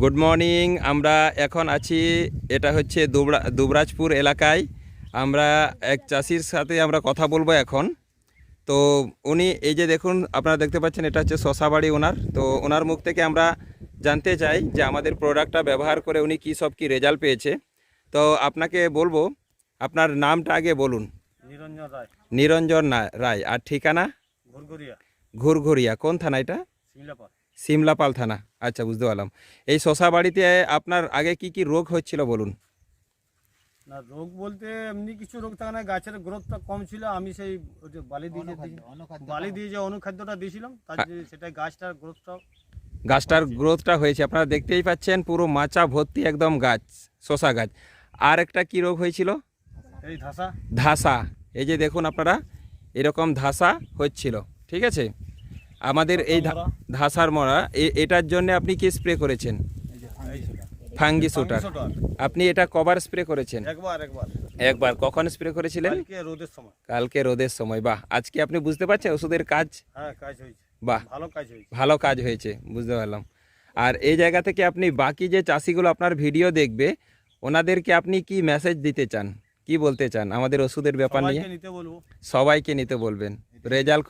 Good morning. আমরা এখন আছি, এটা হচ্ছে দুবরাজপুর এলাকায়। আমরা এক চাষির সাথে আমরা কথা বলবো এখন। তো উনি এই যে দেখুন, আপনারা দেখতে পাচ্ছেন এটা হচ্ছে শশা বাড়ি ওনার। তো ওনার মুখ থেকে আমরা জানতে চাই যে আমাদের প্রোডাক্টটা ব্যবহার করে উনি কী সব কি রেজাল্ট পেয়েছে। তো আপনাকে বলবো, আপনার নামটা আগে বলুন। নিরঞ্জন রায়, নিরঞ্জন রায়। আর ঠিকানা? ঘুরঘুরিয়া, ঘুরঘুরিয়া। কোন থানা এটা? শিমলাপাল। সিমলাপাল থানা। আচ্ছা, বুঝতে পারলাম। এই শশা বাড়িতে আপনার আগে কি কি রোগ হচ্ছিল বলুন। না, রোগ বলতে এমনি কিছু রোগ থাকে না, গাছের গ্রোথটা কম ছিল। আমি সেই ওই যে বালি দিয়ে যে অনুখাদ্যটা দিয়েছিলাম, সেটা গাছটার গ্রোথটা হয়েছে, আপনারা দেখতেই পাচ্ছেন পুরো মাচা ভর্তি একদম গাছ, শশা গাছ। আর একটা কি রোগ হয়েছিল? এই ধাসা। ধাসা। এই যে দেখুন আপনারা, এরকম ধাসা হচ্ছিল। ঠিক আছে, আমাদের এই ধাসার মরা এটার জন্য আপনি কি স্প্রে করেছেন? ফাঙ্গিসোটার। আপনি এটা কবার স্প্রে করেছেন? একবার। কখন স্প্রে করেছিলেন? কালকে রোদের সময়। বাহ, আজকে আপনি বুঝতে পারছেন ওষুধের কাজ? হ্যাঁ, কাজ হয়েছে। বাহ, ভালো কাজ হয়েছে, বুঝতে পারলাম। আর এই জায়গা থেকে আপনি বাকি যে চাষিগুলো আপনার ভিডিও দেখবে, ওনাদেরকে আপনি কি মেসেজ দিতে চান, কি বলতে চান আমাদের ওষুধের ব্যাপার নিয়ে? নিতে বলবো, সবাইকে নিতে বলবেন। রেজাল্ট